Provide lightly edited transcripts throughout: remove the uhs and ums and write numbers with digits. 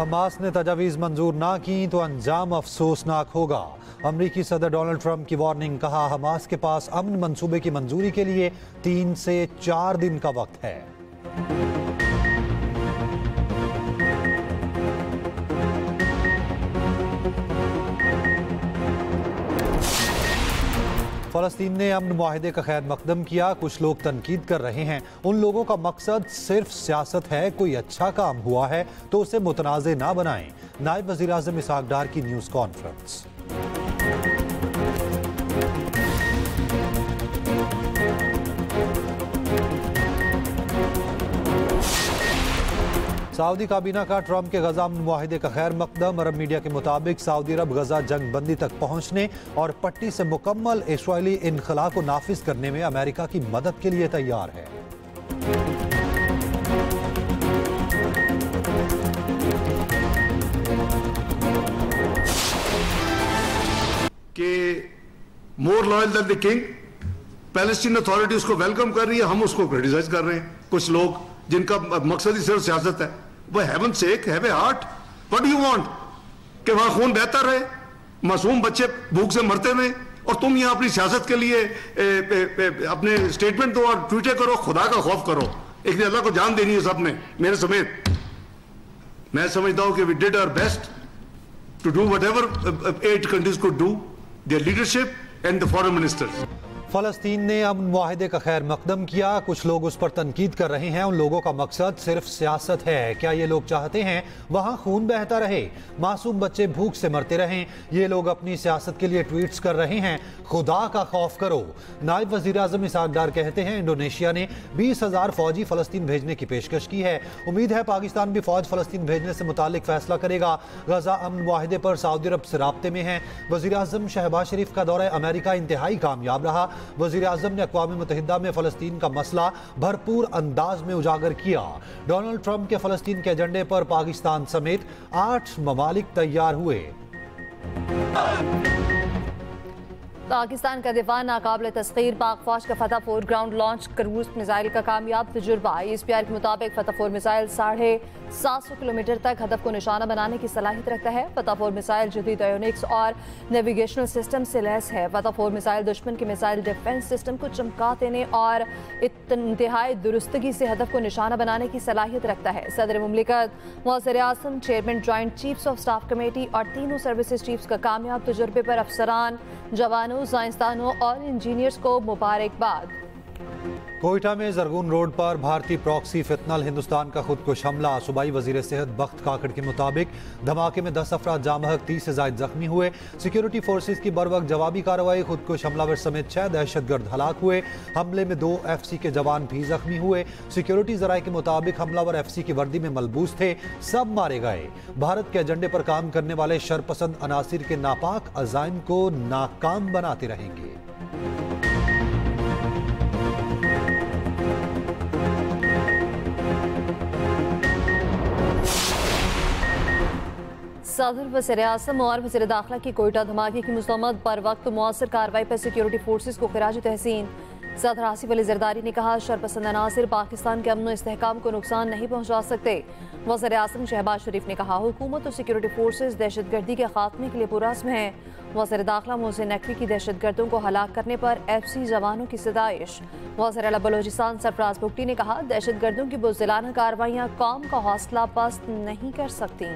Hamas ने तजावीज़ मंजूर ना की तो अंजाम अफसोसनाक होगा। अमरीकी सदर डोनाल्ड ट्रंप की वार्निंग, कहा हमास के पास अमन मंसूबे की मंजूरी के लिए 3 से 4 दिन का वक्त है। फ़लस्तीन ने अमन मुआहिदे का खैर मकदम किया। कुछ लोग तनकीद कर रहे हैं, उन लोगों का मकसद सिर्फ सियासत है। कोई अच्छा काम हुआ है तो उसे मुतनाज़े ना बनाएं। नायब वज़ीर आज़म इसहाक डार की न्यूज़ कॉन्फ्रेंस। सऊदी काबीना का ट्रंप के गजा मुआहिदे का खैर मकदम। अरब मीडिया के मुताबिक सऊदी अरब गजा जंग बंदी तक पहुंचने और पट्टी से मुकम्मल इस्राईली इनखला को नाफिज करने में अमेरिका की मदद के लिए तैयार है। कि more loyal than the king, Palestine authority उसको वेलकम कर रही है, हम उसको क्रिटिसाइज कर रहे हैं। कुछ लोग जिनका मकसद ही सिर्फ सियासत है, वो haven sec have a heart, what do you want कि वहां खून बहता रहे, मासूम बच्चे भूख से मरते रहे, और तुम यहां अपनी सियासत के लिए अपने स्टेटमेंट दो और ट्वीटे करो। खुदा का खौफ करो, एक दिन अल्लाह को जान देनी है सबने, मेरे समेत। मैं समझता हूं कि we did our best to do whatever 8 countries could do, their leadership and the foreign ministers. फ़लस्तीन ने अमन मुआहिदे का खैर मकदम किया। कुछ लोग उस पर तनकीद कर रहे हैं, उन लोगों का मकसद सिर्फ सियासत है। क्या ये लोग चाहते हैं वहाँ खून बहता रहे, मासूम बच्चे भूख से मरते रहें? ये लोग अपनी सियासत के लिए ट्वीट्स कर रहे हैं। खुदा का खौफ करो। नायब वज़ीर आज़म इसहाक डार कहते हैं इंडोनेशिया ने 20,000 फौजी फ़लस्तीन भेजने की पेशकश की है। उम्मीद है पाकिस्तान भी फ़ौज फ़लस्तीन भेजने से मुतालिक फैसला करेगा। गजा अमन मुआहिदे पर सऊदी अरब से राब्ते में है। वज़ीर आज़म शहबाज शरीफ का दौरा अमेरिका इंतहाई कामयाब रहा। वज़ीर आज़म ने अक़वाम मुत्तहिदा में फ़लस्तीन का मसला भरपूर अंदाज में उजागर किया। डोनाल्ड ट्रंप के फ़लस्तीन के एजेंडे पर पाकिस्तान समेत 8 ममालिक तैयार हुए। पाकिस्तान का दिफा नाकाबिल तस्खीर। पाक फौज का फतह 4 ग्राउंड लॉन्च क्रूज मिसाइल का कामयाब तजुर्बा। ISPR के मुताबिक फतह 4 मिसाइल 750 किलोमीटर तक हदफ को निशाना बनाने की सलाहियत रखता है। फतह 4 मिसाइल जदीद आयोनिक्स और नेविगेशनल सिस्टम से लैस है। फतह 4 मिसाइल दुश्मन के मिसाइल डिफेंस सिस्टम को चमका देने और इंतहाई दुरुस्तगी से हदफ को निशाना बनाने की सलाहियत रखता है। सदर मुमलिकत, वज़ीर आज़म, chairman joint chiefs of staff committee और तीनों सर्विसेज चीफ्स का कामयाब तजुर्बे पर अफसरान, जवानों, साइंसदानों और इंजीनियर्स को मुबारकबाद। कोयटा में जरगून रोड पर भारतीय प्रॉक्सी फितनल हिंदुस्तान का खुदकुश हमला। सूबाई वजीर सेहत बख्त काकड़ के मुताबिक धमाके में 10 अफराद जामहक, 30 से ज्यादा जख्मी हुए। सिक्योरिटी फोर्सेज की बरवक्त जवाबी कार्रवाई, खुदकुश हमलावर समेत 6 दहशतगर्द हलाक हुए। हमले में 2 FC के जवान भी जख्मी हुए। सिक्योरिटी जराये के मुताबिक हमलावर FC की वर्दी में मलबूस थे, सब मारे गए। भारत के एजेंडे पर काम करने वाले शरपसंद अनासिर के नापाक अज़ाइम को नाकाम बनाते रहेंगे। सदर वज़ीर-ए-आज़म और वज़ीर दाखिला की कोयटा धमाके की मज़म्मत। पर वक्त मुअस्सर कार्रवाई पर सिक्योरिटी फोर्सेज को खिराज तहसीन। सदर आसिफ अली ज़रदारी ने कहा शरपसंद अनासिर पाकिस्तान के अमन और इस्तेहकाम को नुकसान नहीं पहुँचा सकते। वज़ीर आज़म शहबाज शरीफ ने कहा हुकूमत और सिक्योरिटी फोर्सेज दहशतगर्दी के खात्मे के लिए पुरअज़्म हैं। वज़ीर दाखिला मोहसिन नकवी की दहशतगर्दों को हलाक करने पर FC जवानों की सदाइश। वज़ीर आला बलोचिस्तान सरफराज बुगटी ने कहा दहशतगर्दों की बुज़दिलाना कार्रवाइयाँ कौम का हौसला पस्त नहीं कर सकती।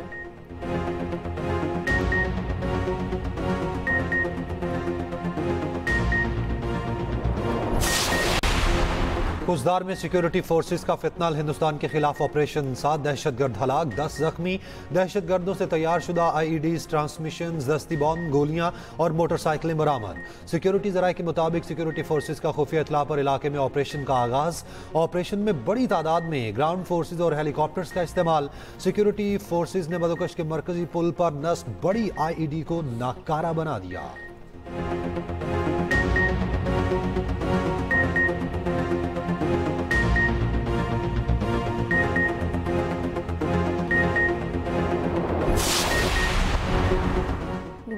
कुसदार में सिक्योरिटी फोर्सेस का फितनल हिंदुस्तान के खिलाफ ऑपरेशन। 7 दहशतगर्द हलाक, 10 जख्मी। दहशतगर्दों से तैयार शुदा IEDs, ट्रांसमिशन, दस्ती बॉम्ब, गोलियां और मोटरसाइकिलें बरामद। सिक्योरिटी जराये के मुताबिक सिक्योरिटी फोर्सेस का खुफिया इतला पर इलाके में ऑपरेशन का आगाज। ऑपरेशन में बड़ी तादाद में ग्राउंड फोर्सेज और हेलीकॉप्टर्स का इस्तेमाल। सिक्योरिटी फोर्सेज ने मदोकश के मरकजी पुल पर नस्ब बड़ी IED को नाकारा बना दिया।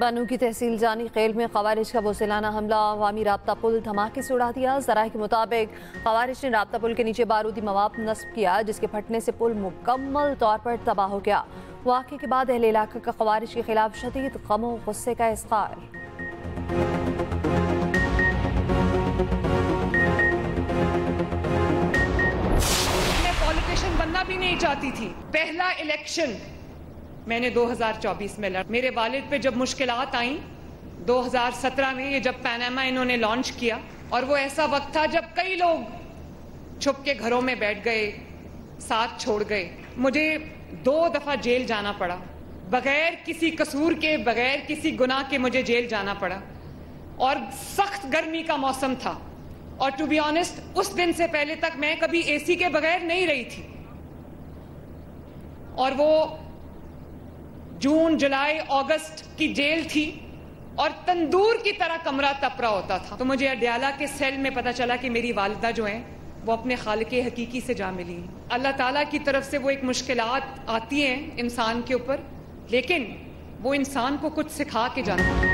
पन्नू की तहसील जानी खेल में खवारिज का वोसिलाना हमला अवामी राब्ता पुल धमाके से उड़ा दिया। ज़राए के मुताबिक खवारिज ने राब्ता पुल के नीचे बारूदी मवाद नस्ब किया, जिसके फटने से पुल मुकम्मल तौर पर तबाह हो गया। वाक़े के बाद अहले इलाका का खवारिज के खिलाफ शदीद गम और गुस्से का इज़हार। मैं पॉलिटिशियन बनना भी नहीं चाहती थी। पहला इलेक्शन मैंने 2024 में लड़ा। मेरे वालिद पे जब मुश्किलात आई 2017 में, ये जब पैनामा इन्होंने लॉन्च किया, और वो ऐसा वक्त था जब कई लोग छुप के घरों में बैठ गए, साथ छोड़ गए। मुझे 2 दफा जेल जाना पड़ा, बगैर किसी कसूर के, बगैर किसी गुनाह के मुझे जेल जाना पड़ा। और सख्त गर्मी का मौसम था, और टू बी ऑनेस्ट उस दिन से पहले तक मैं कभी एसी के बगैर नहीं रही थी। और वो जून, जुलाई, अगस्त की जेल थी और तंदूर की तरह कमरा तप रहा होता था। तो मुझे अडयाला के सेल में पता चला कि मेरी वालिदा जो हैं वो अपने खालिके हकीकी से जा मिली। अल्लाह ताला की तरफ से वो एक मुश्किलात आती हैं इंसान के ऊपर, लेकिन वो इंसान को कुछ सिखा के जाती है।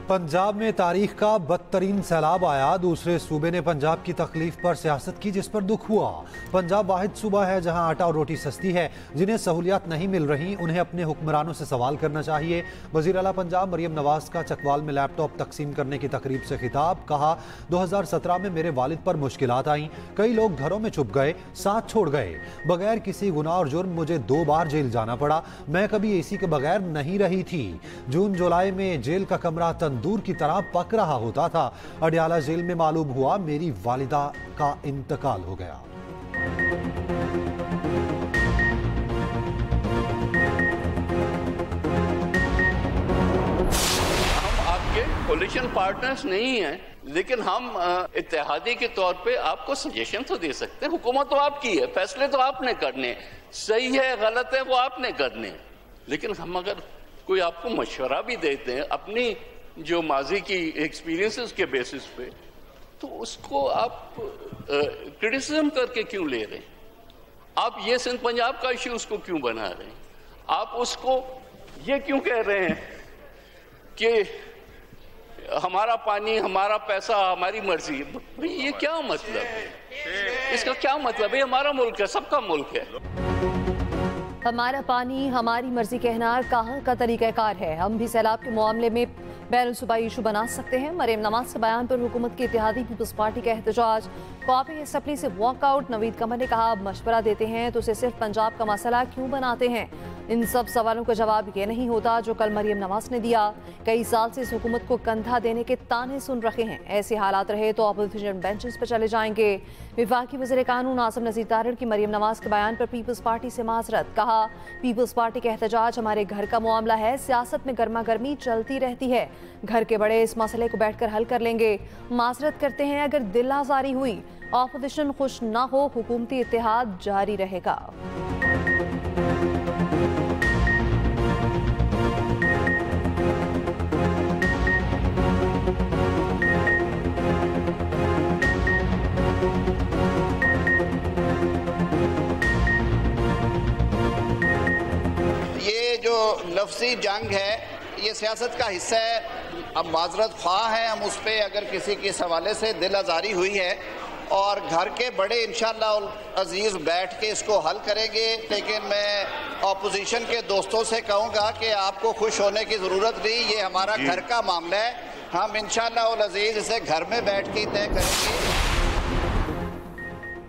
पंजाब में तारीख का बदतरीन सैलाब आया। दूसरे सूबे ने पंजाब की तकलीफ पर सियासत की, जिस पर दुख हुआ। पंजाब वाहिद सूबा है जहां आटा और रोटी सस्ती है। जिन्हें सहूलियात नहीं मिल रही उन्हें अपने हुक्मरानों से सवाल करना चाहिए। वज़ीर आला पंजाब मरियम नवाज का चकवाल में लैपटॉप तकसीम करने की तकरीब से खिताब। कहा, 2017 में मेरे वालिद पर मुश्किलात आईं, कई लोग घरों में छुप गए, साथ छोड़ गए। बगैर किसी गुनाह और जुर्म मुझे 2 बार जेल जाना पड़ा। मैं कभी एसी के बगैर नहीं रही थी। जून जुलाई में जेल का कमरा तंदूर की तरह पक रहा होता था। अडयाला जेल में मालूम हुआ मेरी वालिदा का इंतकाल हो गया। हम आपके कोलिशन पार्टनर्स नहीं हैं, लेकिन हम इत्तेहादी के तौर पे आपको सजेशन तो दे सकते हैं। हुकूमत तो आपकी है, फैसले तो आपने करने, सही है गलत है वो आपने करने। लेकिन हम अगर कोई आपको मशवरा भी देते हैं अपनी जो माजी की एक्सपीरियंसेस के बेसिस पे, तो उसको आप क्रिटिसिज्म करके क्यों ले रहे हैं? आप ये सिंध पंजाब का इश्यू उसको क्यों बना रहे हैं? आप उसको ये क्यों कह रहे हैं कि हमारा पानी, हमारा पैसा, हमारी मर्जी? भाई ये क्या मतलब है? इसका क्या मतलब है? हमारा मुल्क है, सबका मुल्क है। हमारा पानी, हमारी मर्जी कहना कहाँ का तरीक़ाकार है? हम भी सैलाब के मामले में बैन सूबाई इशू बना सकते हैं। मरियम नवाज के बयान पर हुकूमत की इत्तेहादी पीपल्स पार्टी का एहतजाज। कॉपी असम्बली से वॉकआउट। नवीद कमर ने कहा, मशवरा देते हैं तो उसे सिर्फ पंजाब का मसला क्यों बनाते हैं? इन सब सवालों का जवाब ये नहीं होता जो कल मरियम नवाज ने दिया। कई साल से इस हुकूमत को कंधा देने के ताने सुन रहे हैं। ऐसे हालात रहे तो अपोजिशन बेंचेस पर चले जाएंगे। विफाकी वज़ीर कानून आसिम नज़ीर तारड़ की मरियम नवाज के बयान पर पीपल्स पार्टी से माजरत। कहा, पीपल्स पार्टी का एहतजाज हमारे घर का मामला है। सियासत में गर्मा गर्मी चलती रहती है। घर के बड़े इस मसले को बैठकर हल कर लेंगे। माजरत करते हैं अगर दिल आज़ारी हुई, ऑपोजिशन खुश ना हो, हुकूमती इत्तेहाद जारी रहेगा। ये जो लफ्ज़ी जंग है ये सियासत का हिस्सा है। अब माजरत ख्वाह हैं हम उस पर, अगर किसी किस हवाले से दिल आज़ारी हुई है, और घर के बड़े इंशाअल्लाह अजीज़ बैठ के इसको हल करेंगे। लेकिन मैं ऑपोजिशन के दोस्तों से कहूँगा कि आपको खुश होने की ज़रूरत नहीं, ये हमारा घर का मामला है। हम इंशाअल्लाह अजीज़ इसे घर में बैठ के तय करेंगे।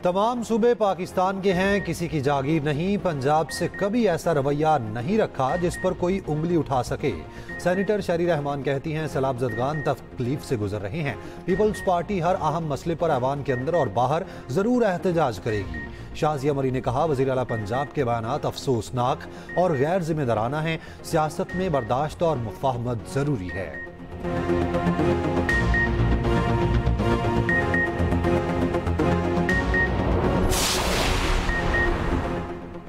तमाम सूबे पाकिस्तान के हैं, किसी की जागीर नहीं। पंजाब से कभी ऐसा रवैया नहीं रखा जिस पर कोई उंगली उठा सके। सेनेटर शरी रहमान कहती हैं, सैलाब ज़दगान तकलीफ से गुजर रहे हैं। पीपल्स पार्टी हर अहम मसले पर ऐवान के अंदर और बाहर ज़रूर एहतजाज करेगी। शाजिया मरी ने कहा, वज़ीर आला पंजाब के बयानात अफसोसनाक और गैर जिम्मेदाराना हैं। सियासत में बर्दाश्त और मुफाहमत ज़रूरी है।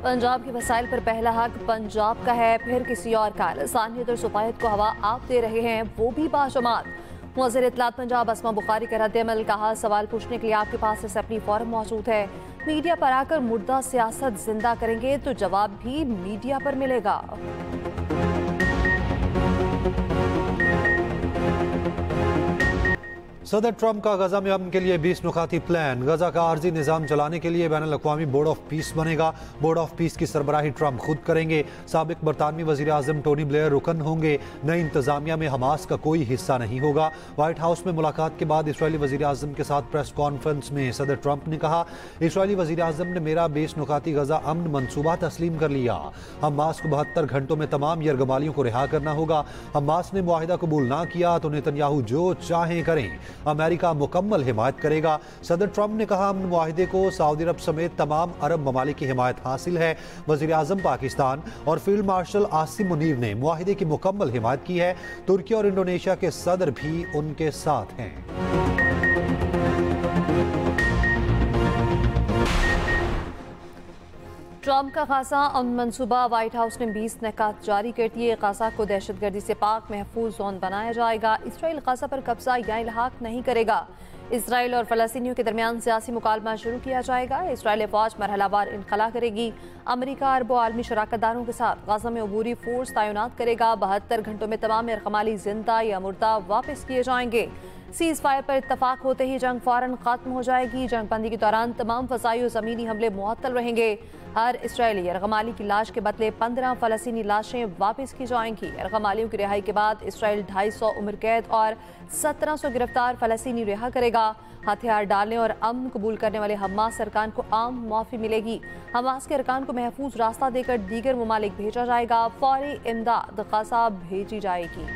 पंजाब के वसाइल पर पहला हक पंजाब का है, फिर किसी और का। लसानियत और सुफायत को हवा आप दे रहे हैं, वो भी बाशमात। मुअज़्ज़िर इत्तलात पंजाब अस्मा बुखारी का रद्द-ए-अमल। कहा, सवाल पूछने के लिए आपके पास असेंबली फोरम मौजूद है। मीडिया पर आकर मुर्दा सियासत जिंदा करेंगे तो जवाब भी मीडिया पर मिलेगा। सदर ट्रंप का गजा में अमन के लिए 20 नुकाती प्लान। गजा का आर्जी निज़ाम चलाने के लिए बैनुल अक़वामी बोर्ड ऑफ पीस बनेगा। बोर्ड ऑफ पीस की सरबराही ट्रंप खुद करेंगे। साबिक बरतानवी वज़ीर आज़म टोनी ब्लेयर रुकन होंगे। नई इंतजामिया में हमास का कोई हिस्सा नहीं होगा। व्हाइट हाउस में मुलाकात के बाद इसराइली वज़ीर आज़म के साथ प्रेस कॉन्फ्रेंस में सदर ट्रंप ने कहा, इसराइली वज़ीर आज़म ने मेरा 20 नुकाती गजा अमन मनसूबा तस्लीम कर लिया। हमास को 72 घंटों में तमाम यरगमालियों को रिहा करना होगा। हमास ने मुआहिदा कबूल ना किया तो नेतन्याहू जो चाहें करें, अमेरिका मुकम्मल हिमायत करेगा। सदर ट्रंप ने कहा, अमन मुआहिदे को सऊदी अरब समेत तमाम अरब ममालिक की हिमायत हासिल है। वज़ीर आज़म पाकिस्तान और फील्ड मार्शल आसिम मुनीर ने मुआहिदे की मुकम्मल हिमायत की है। तुर्की और इंडोनेशिया के सदर भी उनके साथ हैं। ट्रंप का गाजा अमन मनसूबा। व्हाइट हाउस ने 20 नकात जारी कर दिए। गाजा को दहशतगर्दी से पाक महफूज जोन बनाया जाएगा। इसराइल गाजा पर कब्जा या इल्हाक नहीं करेगा। इसराइल और फ़लस्तीनियों के दरमियान सियासी मुकालमा शुरू किया जाएगा। इसराइली फ़ौज मरहलावार इनखला करेगी। अमरीका अरब व आलमी शराकतदारों के साथ गाजा में अबूरी फोर्स तैनात करेगा। 72 घंटों में तमाम यरगमाली जिंदा या मुर्दा वापस किए जाएंगे। सीज़ फायर पर इत्तफाक होते ही जंग फौरन खत्म हो जाएगी। जंग बंदी के दौरान तमाम फ़ज़ाई और ज़मीनी हमले मुअत्तल रहेंगे। हर इसराइली यरगमाली की लाश के बदले 15 फ़लस्तीनी लाशें वापस की जाएंगी। यरगमालियों की रिहाई के बाद इसराइल 250 उम्र कैद और 1700 गिरफ्तार फ़लस्तीनी रिहा करेगा। हथियार डालने और अमन कबूल करने वाले हमास अरकान को आम माफ़ी मिलेगी। हमास के अरकान को महफूज रास्ता देकर दीगर ममालिक भेजा जाएगा। फौरी इमदाद गाजा भेजी जाएगी।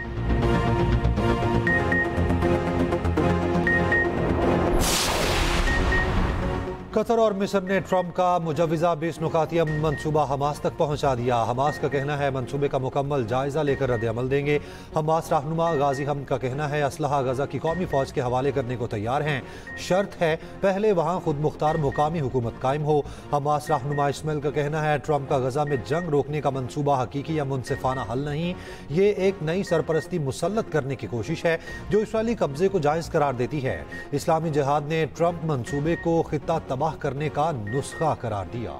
कतर और मिस्र ने ट्रंप का मुजव्वज़ा 20 नुकाती अमन मनसूबा हमास तक पहुंचा दिया। हमास का कहना है मनसूबे का मुकम्मल जायजा लेकर रद्द अमल देंगे। हमास रहनुमा गाजी हमद का कहना है असलहा गजा की कौमी फौज के हवाले करने को तैयार हैं, शर्त है पहले वहाँ खुद मुख्तार मुकामी हुकूमत कायम हो। हमास रहनुमा इस्माइल का कहना है ट्रंप का गजा में जंग रोकने का मनसूबा हकीकी या मुनसिफाना हल नहीं, ये एक नई सरपरस्ती मुसल्लत करने की कोशिश है जो इसराइली कब्जे को जायज़ करार देती है। इस्लामी जिहाद ने ट्रंप मनसूबे को खित्ता तबाह करने का नुस्खा करार दिया।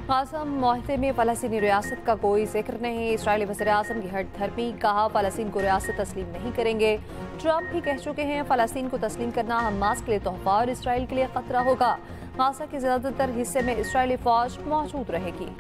गाजा मुआहदे में फ़लस्तीनी रियासत का कोई जिक्र नहीं। इसराइली वज़ीर आज़म की हट धर्मी, कहा फ़लस्तीन को रियासत तस्लीम नहीं करेंगे। ट्रंप भी कह चुके हैं फ़लस्तीन को तस्लीम करना हमास के लिए तोहफा और इसराइल के लिए खतरा होगा। गाजा के ज़्यादातर हिस्से में इसराइली फ़ौज मौजूद रहेगी।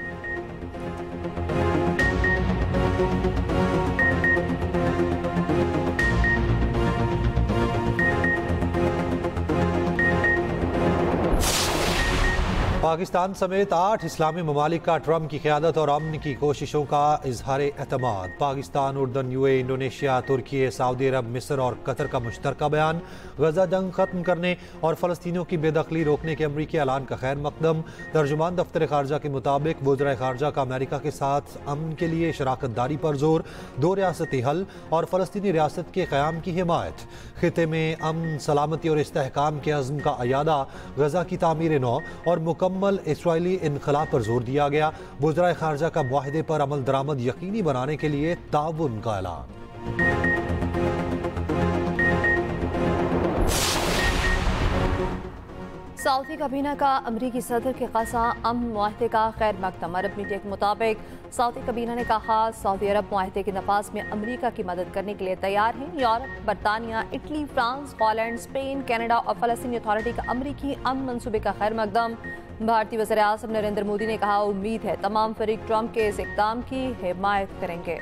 पाकिस्तान समेत 8 इस्लामी ममालिक का ट्रंप की क़यादत और अमन की कोशिशों का इजहार एतमाद। पाकिस्तान, उर्दन, यूए, इंडोनेशिया, तुर्की, सऊदी अरब, मिस्र और कतर का मुश्तरका बयान। गजा जंग खत्म करने और फ़लस्तीनियों की बेदखली रोकने के अमरीकी ऐलान का खैर मकदम। तर्जुमान दफ्तर खारजा के मुताबिक वज़ीर खारजा का अमेरिका के साथ अमन के लिए शराकत दारी पर जोर, 2 रियासती हल और फ़लस्तीनी रियासत के क़याम की हिमायत। खिते में अमन, सलामती और इस्तेहकाम के अज़्म का अयादा। गजा की तामीर नौ और मुकम्मल इसराइली इनखला पर जोर दिया गया। वज़ीर खारजा का मुआहदे पर अमल दरामद यकीनी बनाने के लिए ताउन का ऐलान। सऊदी काबीना का अमरीकी सदर के गजा अमन मुआहदे का खैर मकदम। अरब मीडिया के मुताबिक सऊदी काबीना ने कहा सऊदी अरब मुआहदे के नफाज में अमरीका की मदद करने के लिए तैयार है। यूरोप, बरतानिया, Italy, France, Holland, Spain, Canada और फ़लस्तीनी अथॉरिटी का अमरीकी अमन मनसूबे का खैर मकदम। भारतीय वज़ीर आज़म नरेंद्र मोदी ने कहा, उम्मीद है तमाम फरीक ट्रंप के इस इक़दाम की हिमायत करेंगे।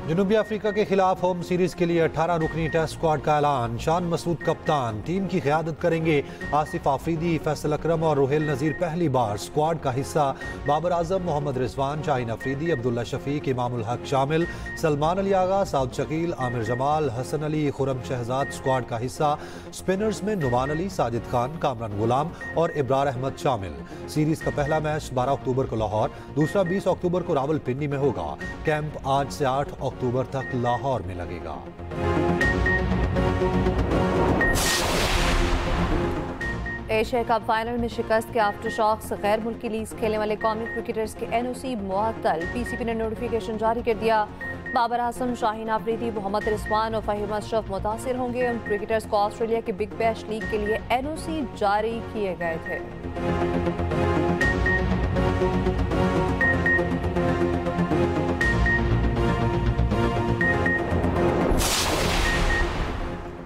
जनूबी अफ्रीका के खिलाफ होम सीरीज के लिए 18 रुकनी टेस्ट स्क्वाड का ऐलान। शान मसूद कप्तान, टीम की क़यादत करेंगे। आसिफ आफरीदी, फैसल अकरम और रुहेल नज़ीर पहली बार स्क्वाड का हिस्सा। बाबर आजम, मोहम्मद रिजवान, शाहीन अफरीदी, अब्दुल्ला शफीक, इमामुल हक शामिल। सलमान अली आगा, साउद शकील, आमिर जमाल, हसन अली, खुरम शहजाद स्क्वाड का हिस्सा। स्पिनर्स में नुमान अली, साजिद खान, कामरान गुलाम और इब्रार अहमद शामिल। सीरीज का पहला मैच 12 अक्टूबर को लाहौर, दूसरा 20 अक्टूबर को रावलपिंडी में होगा। कैंप आज से 8 अक्टूबर तक लाहौर में लगेगा। एशिया कप फाइनल में शिकस्त के आफ्टर शॉक्स गैर मुल्की लीग खेलने वाले कौमी क्रिकेटर्स के NOC मुअत्तल। PCB ने नोटिफिकेशन जारी कर दिया। बाबर आजम, शाहीन आफरीदी, मोहम्मद रिजवान और फहीम अशरफ मुतासिर होंगे। उन क्रिकेटर्स को ऑस्ट्रेलिया की बिग बैश लीग के लिए NOC जारी किए गए थे।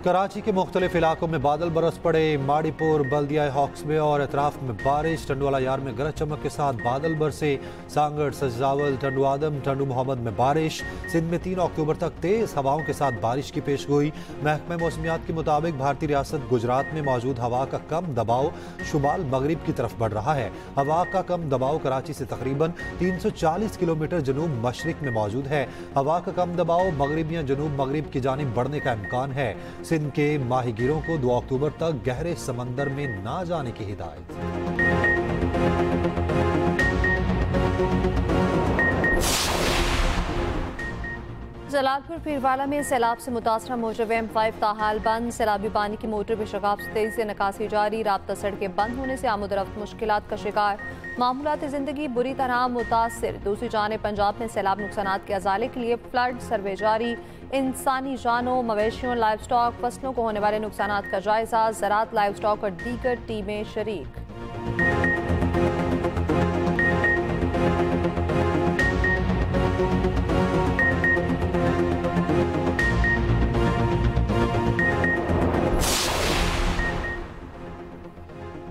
कराची के मुख्तलिफ इलाकों में बादल बरस पड़े। माड़ीपुर, बल्दिया हॉक्स में और अतराफ में बारिश। टंडवाला यार में गरज चमक के साथ बादल बरसे। सांगड़, सजावल, टंडू आदम, टंडू मोहम्मद में बारिश। सिंध में 3 अक्टूबर तक तेज हवाओं के साथ बारिश की पेशगोई। महकमा मौसमियात के मुताबिक भारतीय रियासत गुजरात में मौजूद हवा का कम दबाव शुमाल मगरिब की तरफ बढ़ रहा है। हवा का कम दबाव कराची से तकरीबन 340 किलोमीटर जनूब मशरिक में मौजूद है। हवा का कम दबाव मगरिब या जनूब मगरिब की जानिब बढ़ने का इम्कान है। सिंध के माहीगीरों को 2 अक्टूबर तक गहरे समंदर में ना जाने की हिदायत। जलालपुर पीरवाला में सैलाब से मुतासरा मोटर M5 ताहाल बंद। सैलाबी पानी की मोटर में शगाफ से तेजी से निकासी जारी। राब्ता सड़कें बंद होने से आमदोरफ्त मुश्किलात का शिकार। मामूलात जिंदगी बुरी तरह मुतासिर। दूसरी जानिब पंजाब में सैलाब नुकसानात के अजाले के लिए फ्लड सर्वे जारी। इंसानी जानों, मवेशियों, लाइव स्टॉक, फसलों को होने वाले नुकसानात का जायजा। ज़राअत, लाइव स्टॉक और दीगर टीमें शरीक।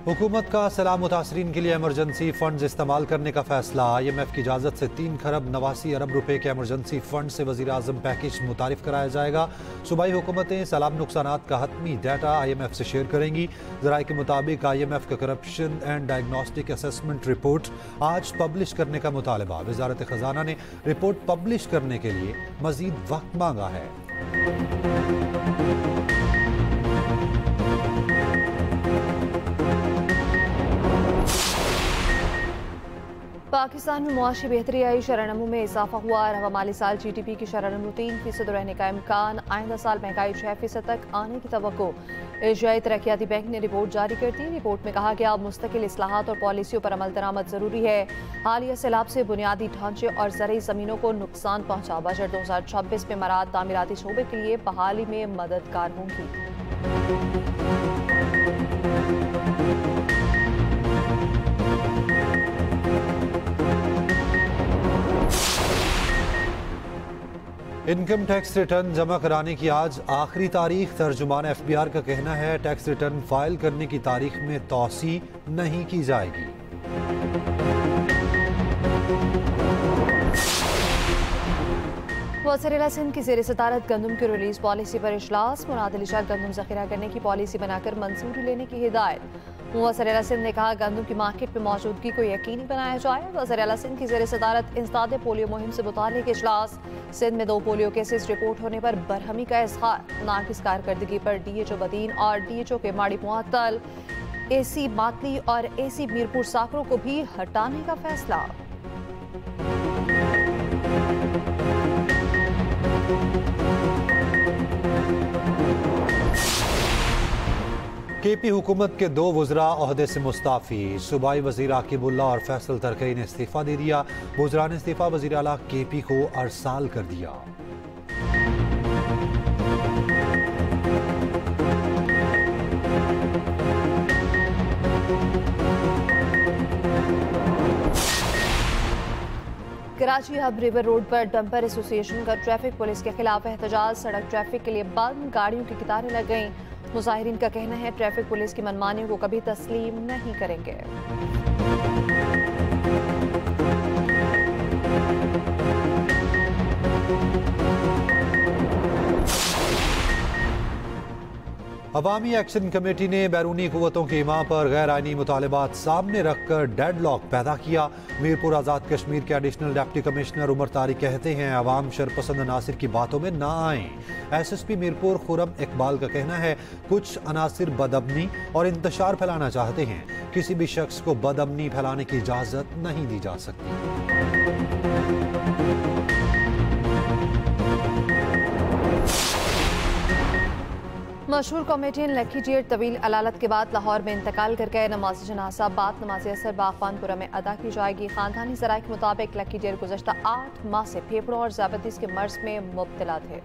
हुकूमत का सैलाब मुतासरीन के लिए एमरजेंसी फंड्स इस्तेमाल करने का फैसला। IMF की इजाज़त से 3 खरब 89 अरब रुपए के एमरजेंसी फंड से वज़ीर आज़म पैकेज मुतारिफ कराया जाएगा। सूबाई हुकूमतें सैलाब नुकसानात का हतमी डाटा IMF से शेयर करेंगी। ज़राए के मुताबिक IMF का corruption and diagnostic assessment report आज पब्लिश करने का मुतालबा। वज़ारत ख़जाना ने रिपोर्ट पब्लिश करने के लिए मज़ीद वक्त मांगा है। पाकिस्तान में मुआशी बेहतरी आई। शरह-ए-नमू में इजाफा हुआ। रवा माली साल GDP की शरह-ए-नमू 3% रहने का इम्कान। आइंदा साल महंगाई 6% तक आने की तवक्को। एशियाई तरक्याती बैंक ने रिपोर्ट जारी कर दी। रिपोर्ट में कहा गया मुस्तकिल इस्लाहात और पॉलिसियों पर अमल दरामद जरूरी है। हालिया सैलाब से बुनियादी ढांचे और ज़रई ज़मीनों को नुकसान पहुंचा। बजट 2026 में मराद तामीराती शोबे के लिए बहाली में मददगार होंगी। इनकम टैक्स रिटर्न जमा कराने की आज आखिरी तारीख। तर्जुमान FBR का कहना है टैक्स रिटर्न फाइल करने की तारीख में तौसी नहीं की जाएगी। वज़ीर सिंध की ज़ेर सदारत गंदम की रिलीज पॉलिसी पर इजलास। मुनादिल इजात गंदम ज़ख़ीरा करने की पॉलिसी बनाकर मंजूरी लेने की हिदायत। वज़ीर सिंध ने कहा गंदम की मार्केट में मौजूदगी को यकीनी बनाया जाए। वज़ीर सिंध की ज़ेर सदारत इंसदाद पोलियो मुहिम से मुताल्लिक़ इजलास। सिंध में 2 पोलियो केसेस रिपोर्ट होने पर बरहमी का इज़हार। नाकिस कारकर्दगी पर DHO बदीन और DHO के माड़ी मुअत्तल। AC मातली और AC मीरपुर साकरों को भी हटाने का फैसला। KP हुकूमत के 2 वज़रा ओहदे से मुस्ताफ़ी। सूबाई वज़ीर आकिबुल्ला और फैसल तरकई ने इस्तीफ़ा दे दिया। वज़रा ने इस्तीफ़ा वज़ीर आला KP को अरसाल कर दिया। कराची हब रिवर रोड पर डंपर एसोसिएशन का ट्रैफिक पुलिस के खिलाफ एहतजाज। सड़क ट्रैफिक के लिए बंद, गाड़ियों की कतारें लग गईं। मुजाहिरीन का कहना है ट्रैफिक पुलिस की मनमानियों को कभी तस्लीम नहीं करेंगे। अवामी एक्शन कमेटी ने बैरूनी कुव्वतों की हिमा पर गैर आइनी मुतालबात सामने रखकर डेडलॉक पैदा किया। मीरपुर आज़ाद कश्मीर के additional deputy commissioner Umar Tariq कहते हैं अवाम शरपसंद अनासिर की बातों में ना आएं। SSP मीरपुर खुरम इकबाल का कहना है कुछ अनासिर बदअमनी और इंतशार फैलाना चाहते हैं। किसी भी शख्स को बदअमनी फैलाने की इजाज़त नहीं दी जा सकती। मशहूर कॉमेडियन लकी जेर तवील अलालत के बाद लाहौर में इंतकाल कर गए। नमाज जनाजा बाद नमाज असर बागबानपुरा में अदा की जाएगी। खानदानी ज़राए के मुताबिक लकी जेर गुज़श्ता 8 माह से फेफड़ों और ज़्यादतीस के मर्ज में मुब्तला थे।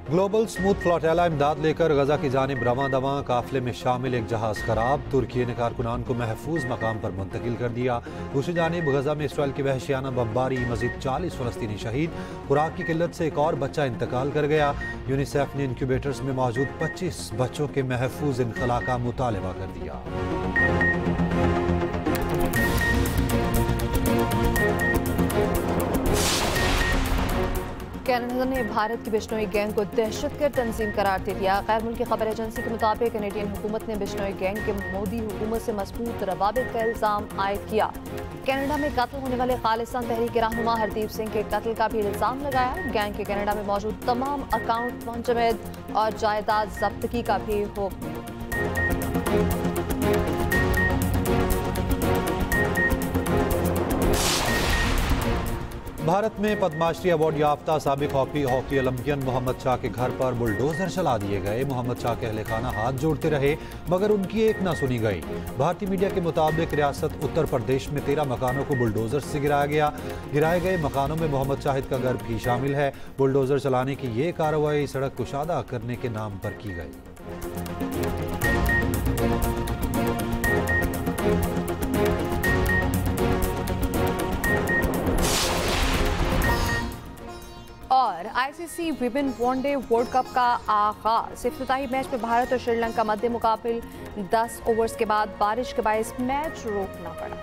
ग्लोबल स्मूथ फ्लोटेला इमदाद लेकर गजा की जानिब रवां दवा। काफिले में शामिल एक जहाज खराब। तुर्की ने कारकुनान को महफूज मकाम पर मुंतकिल कर दिया। दूसरी जानिब गजा में इसराइल की वहशियाना बमबारी, मजीद 40 फलस्तीनी शहीद। खुराक की किल्लत से एक और बच्चा इंतकाल कर गया। यूनिसेफ ने इंक्यूबेटर्स में मौजूद 25 बच्चों के महफूज इनखला का मुतालबा कर दिया। कनाडा ने भारत की बिश्नोई गैंग को दहशतगर्द तंजीम करार दे दिया। गैर मुल्की खबर एजेंसी के मुताबिक कैनेडियन हुकूमत ने बिश्नोई गैंग के मोदी हुकूमत से मजबूत रवाबित का इल्ज़ाम आयद किया। कनाडा में कत्ल होने वाले खालिस्तान तहरीक के रहनुमा हरदीप सिंह के कत्ल का भी इल्ज़ाम लगाया। गैंग के कनाडा में मौजूद तमाम अकाउंट मुंजमद और जायदाद जब्तगी का भी हुक्म। भारत में पद्मश्री अवार्ड याफ्ता साबिक हॉकी ओलंपियन मोहम्मद शाह के घर पर बुलडोजर चला दिए गए। मोहम्मद शाह के अहले खाना हाथ जोड़ते रहे मगर उनकी एक न सुनी गई। भारतीय मीडिया के मुताबिक रियासत उत्तर प्रदेश में 13 मकानों को बुलडोजर से गिराया गया। गिराए गए मकानों में मोहम्मद शाहिद का घर भी शामिल है। बुलडोजर चलाने की ये कार्रवाई सड़क कुशादा करने के नाम पर की गई। और ICC women one day world cup का आगाज। इफ्तिताही मैच में भारत और श्रीलंका मध्य मुकाबिल 10 ओवर्स के बाद बारिश के बायस मैच रोकना पड़ा।